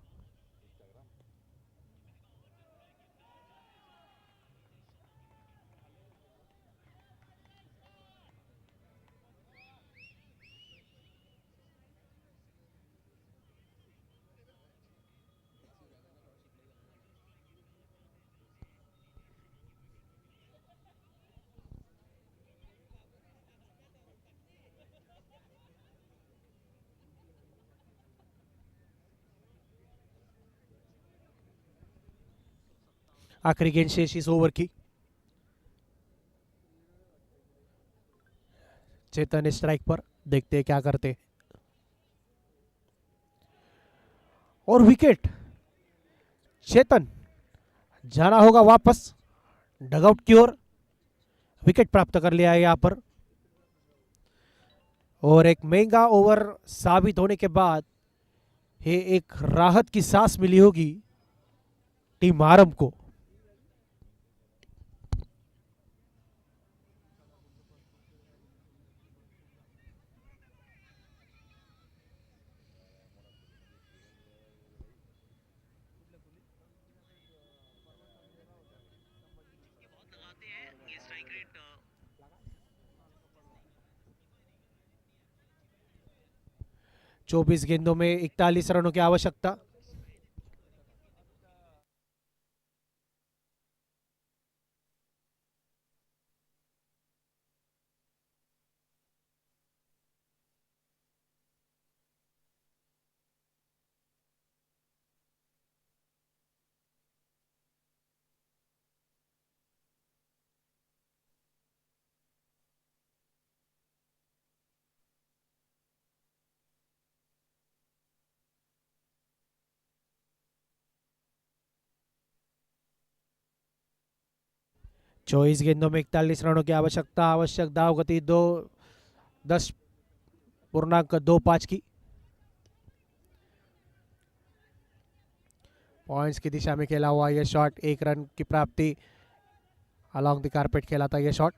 आखिरी गेंद शेष इस ओवर की। चेतन स्ट्राइक पर, देखते हैं क्या करते हैं। और विकेट, चेतन जाना होगा वापस डगआउट की ओर। विकेट प्राप्त कर लिया है यहां पर, और एक महंगा ओवर साबित होने के बाद ये एक राहत की सांस मिली होगी टीम आरंभ को। चौबीस गेंदों में 41 रनों की आवश्यकता। चौबीस गेंदों में 41 रनों की आवश्यकता। आवश्यक दाव गति 10.25 की। पॉइंट्स की दिशा में खेला हुआ यह शॉट, 1 रन की प्राप्ति अलॉन्ग द कारपेट खेला था यह शॉट।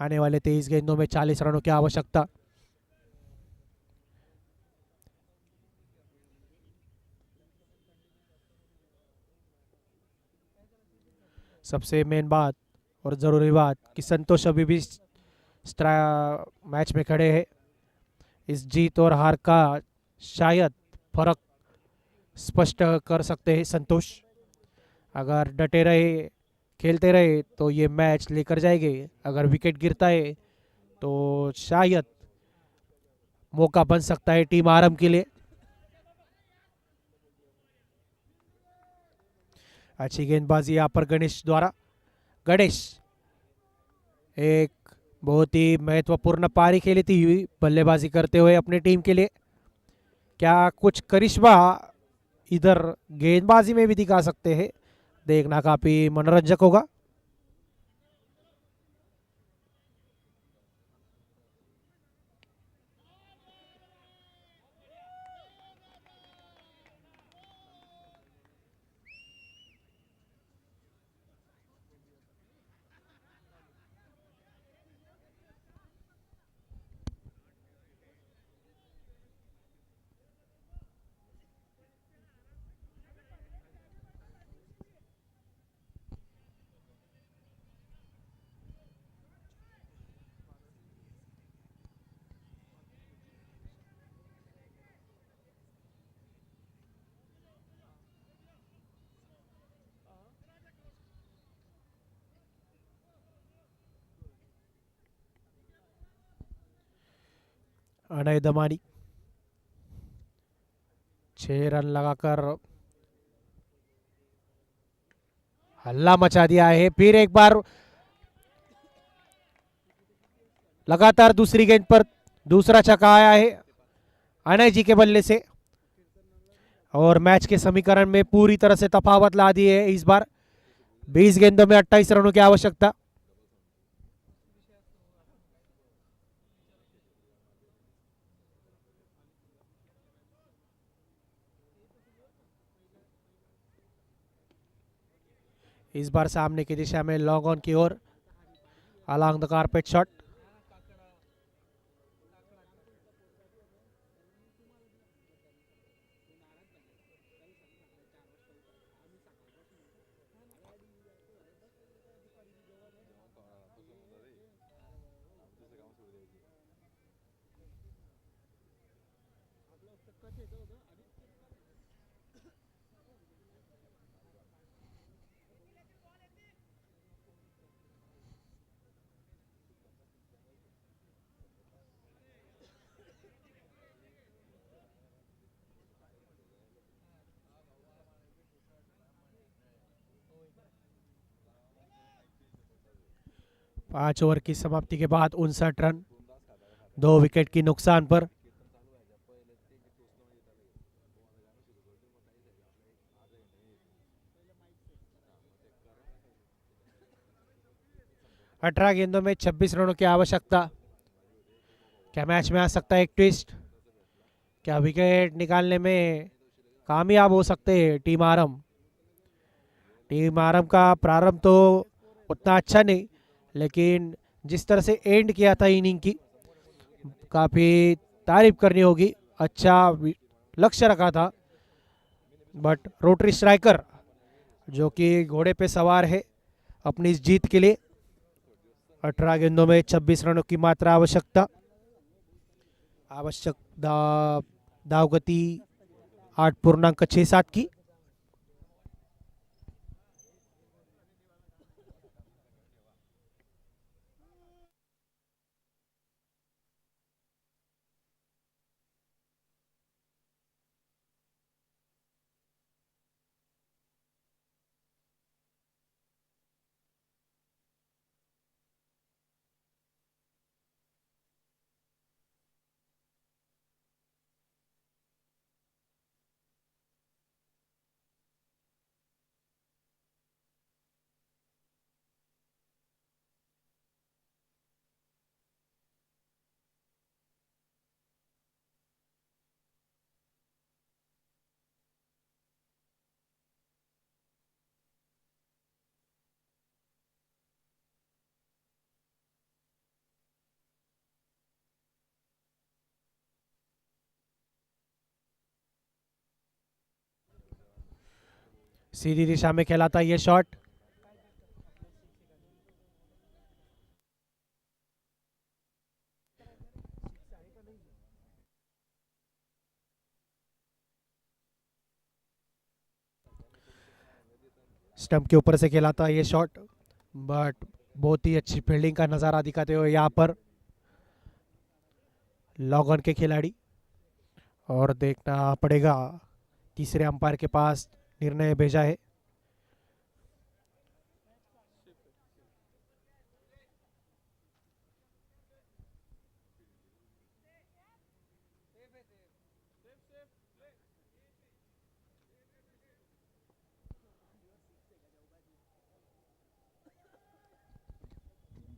आने वाले 23 गेंदों में 40 रनों की आवश्यकता। सबसे मेन बात और ज़रूरी बात कि संतोष अभी भी मैच में खड़े हैं। इस जीत और हार का शायद फर्क स्पष्ट कर सकते हैं संतोष। अगर डटे रहे, खेलते रहे तो ये मैच लेकर जाएंगे। अगर विकेट गिरता है तो शायद मौका बन सकता है टीम आरंभ के लिए। अच्छी गेंदबाजी यहाँ पर गणेश द्वारा। गणेश एक बहुत ही महत्वपूर्ण पारी खेली थी बल्लेबाजी करते हुए अपनी टीम के लिए। क्या कुछ करिश्मा इधर गेंदबाजी में भी दिखा सकते हैं? देखना काफी मनोरंजक होगा। अनय दमानी 6 रन लगाकर हल्ला मचा दिया है। फिर एक बार लगातार दूसरी गेंद पर दूसरा छक्का आया है अनय जी के बल्ले से, और मैच के समीकरण में पूरी तरह से तफावत ला दी है इस बार। 20 गेंदों में 28 रनों की आवश्यकता। इस बार सामने की दिशा में लॉन्ग ऑन की ओर, along the carpet shot. पांच ओवर की समाप्ति के बाद 59 रन, 2 विकेट की नुकसान पर। अठारह गेंदों में 26 रनों की आवश्यकता। क्या मैच में आ सकता है एक ट्विस्ट? क्या विकेट निकालने में कामयाब हो सकते हैं टीम आरम? टीम आरम का प्रारंभ तो उतना अच्छा नहीं, लेकिन जिस तरह से एंड किया था इनिंग की, काफ़ी तारीफ करनी होगी। अच्छा लक्ष्य रखा था, बट रोटरी स्ट्राइकर जो कि घोड़े पे सवार है अपनी इस जीत के लिए। 18 गेंदों में 26 रनों की मात्रा आवश्यक दाव गति 8.67 की। सीधी दिशा में खेला था ये शॉट। स्टंप के ऊपर से खेला था ये शॉट, बट बहुत ही अच्छी फील्डिंग का नज़ारा दिखाते हुए यहाँ पर लॉग ऑन के खिलाड़ी। और देखना पड़ेगा, तीसरे अंपायर के पास निर्णय भेजा है।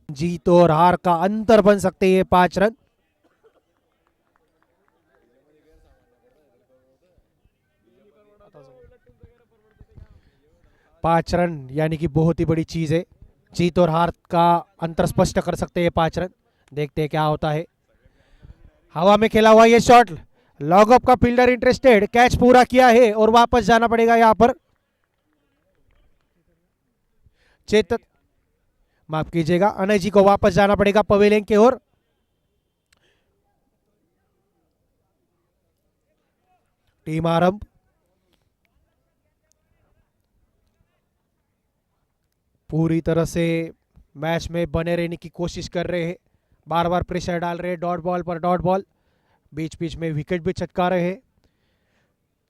जीत और हार का अंतर बन सकते हैं 5 रन। पांच रन यानी कि बहुत ही बड़ी चीज है। जीत और हार का अंतर स्पष्ट कर सकते हैं 5 रन। देखते हैं क्या होता है। हवा में खेला हुआ ये शॉट, लॉग अप का फील्डर इंटरेस्टेड, कैच पूरा किया है और वापस जाना पड़ेगा यहां पर। चेतन, माफ कीजिएगा, अनय जी को वापस जाना पड़ेगा पवेलियन की ओर। टीम आरंभ पूरी तरह से मैच में बने रहने की कोशिश कर रहे हैं, बार बार प्रेशर डाल रहे हैं, डॉट बॉल पर डॉट बॉल, बीच बीच में विकेट भी चटका रहे हैं।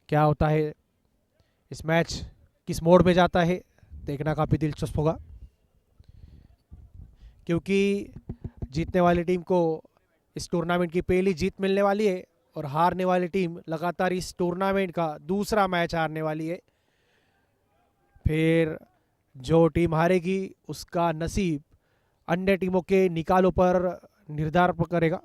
क्या होता है, इस मैच किस मोड में जाता है, देखना काफ़ी दिलचस्प होगा, क्योंकि जीतने वाली टीम को इस टूर्नामेंट की पहली जीत मिलने वाली है और हारने वाली टीम लगातार इस टूर्नामेंट का दूसरा मैच हारने वाली है। फिर जो टीम हारेगी उसका नसीब अन्य टीमों के निकालों पर निर्धार करेगा।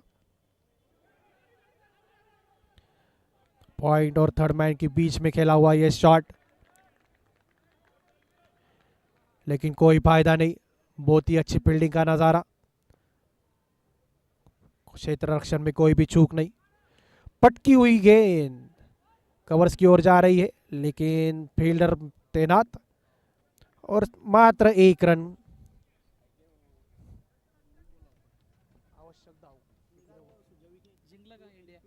पॉइंट और थर्ड मैन के बीच में खेला हुआ यह शॉट, लेकिन कोई फायदा नहीं। बहुत ही अच्छी फील्डिंग का नज़ारा, क्षेत्र रक्षण में कोई भी चूक नहीं। पटकी हुई गेंद कवर्स की ओर जा रही है, लेकिन फील्डर तैनात और मात्र 1 रन। आवश्यक धाव जिंकला का इंडिया.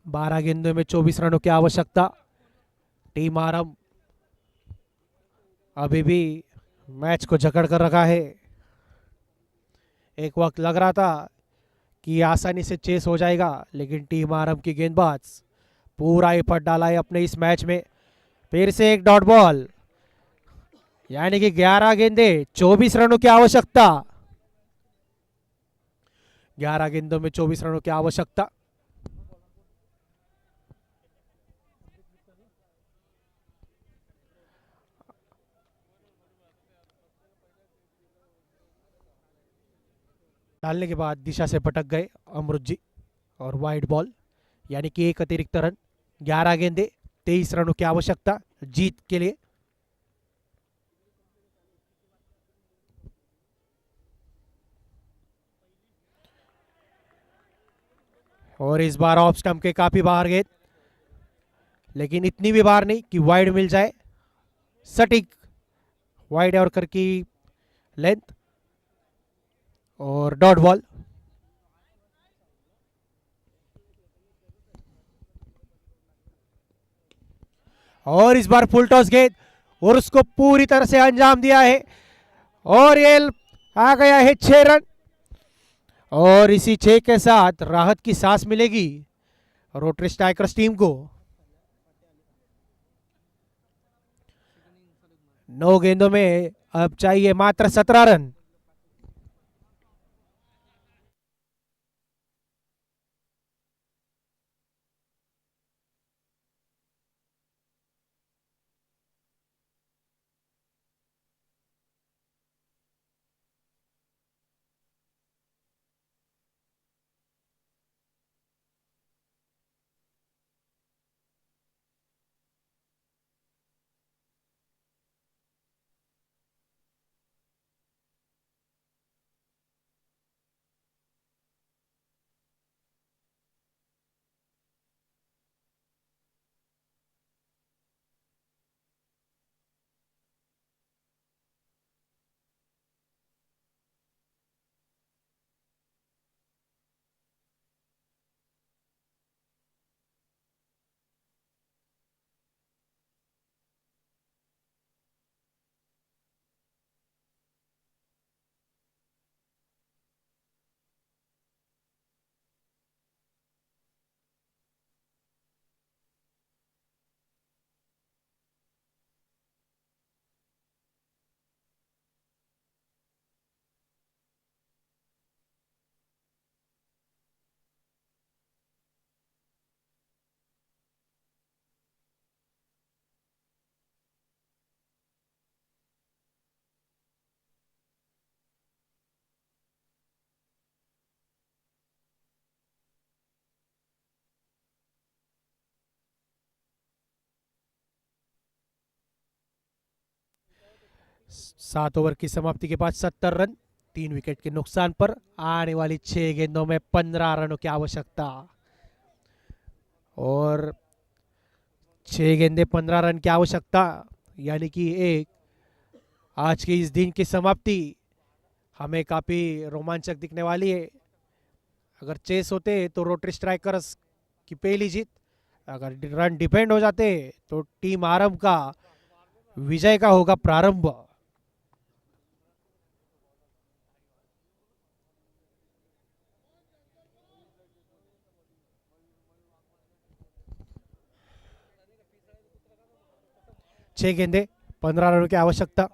बारह गेंदों में 24 रनों की आवश्यकता। टीम आरम अभी भी मैच को जकड़ कर रखा है। एक वक्त लग रहा था कि आसानी से चेस हो जाएगा, लेकिन टीम आरम की गेंदबाज पूरा एफर्ट डाला है अपने इस मैच में। फिर से एक डॉट बॉल, यानी कि 11 गेंदे 24 रनों की आवश्यकता। 11 गेंदों में 24 रनों की आवश्यकता। डालने के बाद दिशा से भटक गए अमृत जी और वाइड बॉल, यानी कि एक अतिरिक्त रन। 11 गेंदे 23 रनों की आवश्यकता जीत के लिए। और इस बार ऑफ स्टंप के काफी बाहर गेंद, लेकिन इतनी भी बाहर नहीं कि वाइड मिल जाए। सटीक वाइड यॉर्कर की लेंथ और डॉट बॉल। और इस बार फुल टॉस गेंद और उसको पूरी तरह से अंजाम दिया है और ये आ गया है 6 रन। और इसी 6 के साथ राहत की सांस मिलेगी रोटरी स्ट्राइकर्स टीम को। 9 गेंदों में अब चाहिए मात्र 17 रन। 7 ओवर की समाप्ति के बाद 70 रन, 3 विकेट के नुकसान पर आने वाली 6 गेंदों में 15 रनों की आवश्यकता। और 6 गेंदे 15 रन की आवश्यकता, यानी कि एक आज के इस दिन की समाप्ति हमें काफ़ी रोमांचक दिखने वाली है। अगर चेस होते तो रोटरी स्ट्राइकर्स की पहली जीत, अगर रन डिपेंड हो जाते तो टीम आरंभ का विजय का होगा प्रारंभ। छह गेंदे 15 रनों की आवश्यकता।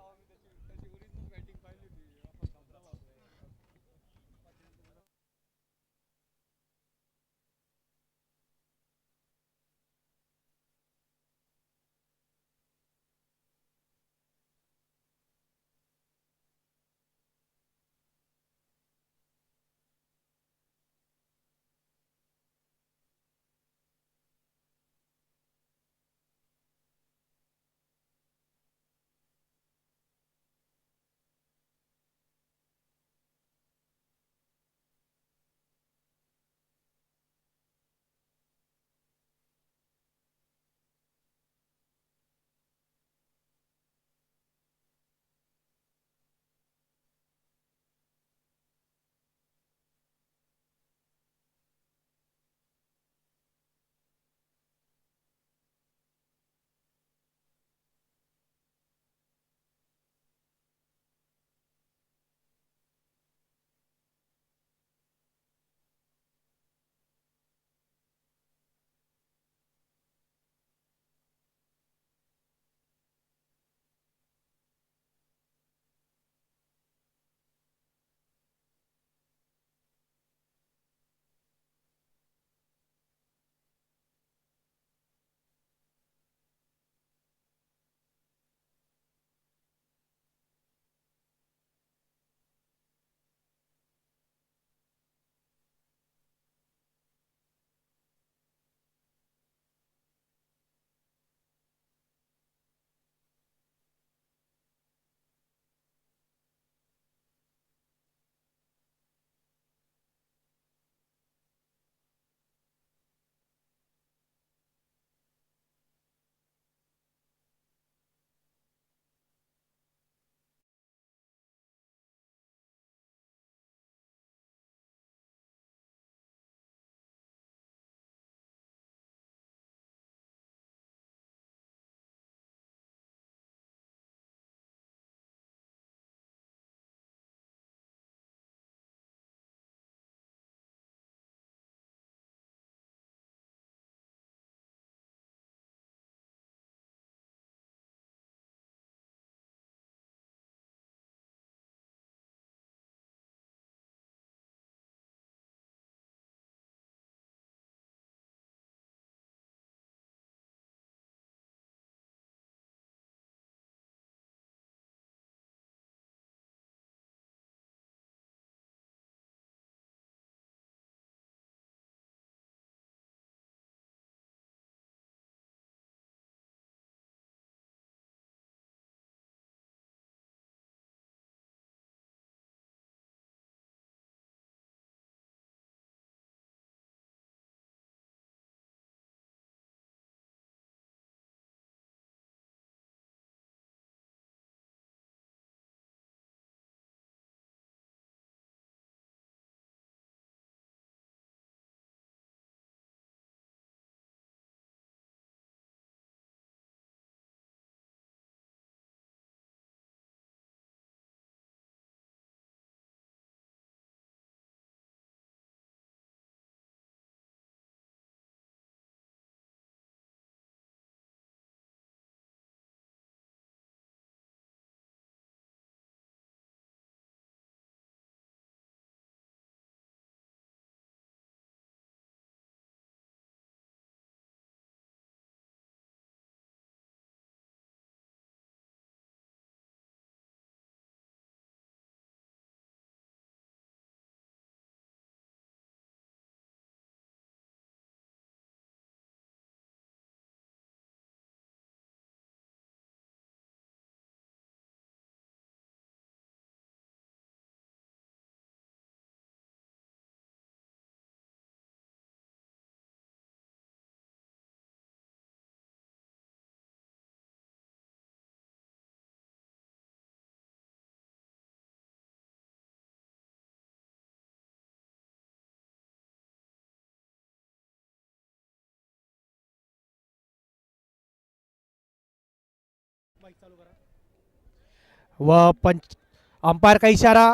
वह पंच अंपायर का इशारा,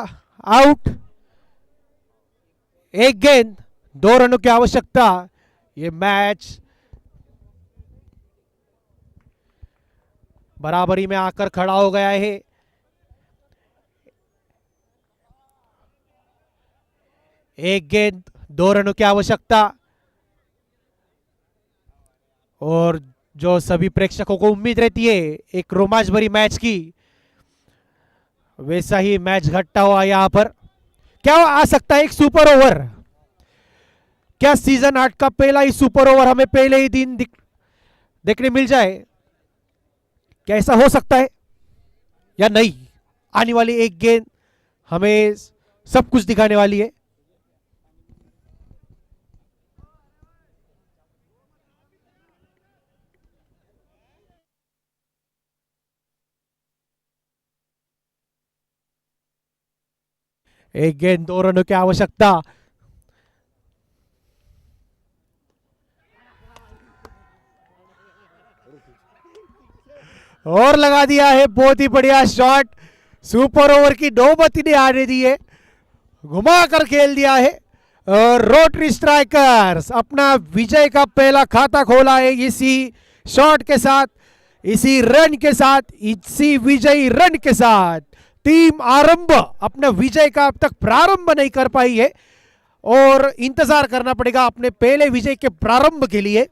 आउट। एक गेंद 2 रनों की आवश्यकता। ये मैच बराबरी में आकर खड़ा हो गया है। एक गेंद 2 रनों की आवश्यकता। और जो सभी प्रेक्षकों को उम्मीद रहती है एक रोमांच भरी मैच की, वैसा ही मैच घटता हुआ यहां पर। क्या आ सकता है एक सुपर ओवर? क्या सीजन 8 का पहला ही सुपर ओवर हमें पहले ही दिन देखने मिल जाए? क्या ऐसा हो सकता है या नहीं? आने वाली एक गेंद हमें सब कुछ दिखाने वाली है। एक गेंद 2 रनों की आवश्यकता। और लगा दिया है, बहुत ही बढ़िया शॉट। सुपर ओवर की नौबत ही नहीं आने दी है, घुमा कर खेल दिया है। और रोटरी स्ट्राइकर्स अपना विजय का पहला खाता खोला है इसी शॉट के साथ, इसी रन के साथ, इसी विजयी रन के साथ। टीम आरंभ अपना विजय का अब तक प्रारंभ नहीं कर पाई है और इंतजार करना पड़ेगा अपने पहले विजय के प्रारंभ के लिए।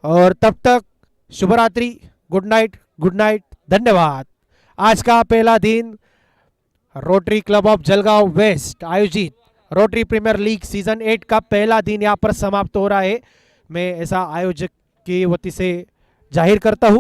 और तब तक शुभ रात्रि, गुड नाइट, गुड नाइट, धन्यवाद। आज का पहला दिन rotary club of Jalgaon west आयोजित रोटरी प्रीमियर लीग सीजन 8 का पहला दिन यहां पर समाप्त हो रहा है। मैं ऐसा आयोजक की वती से जाहिर करता हूं।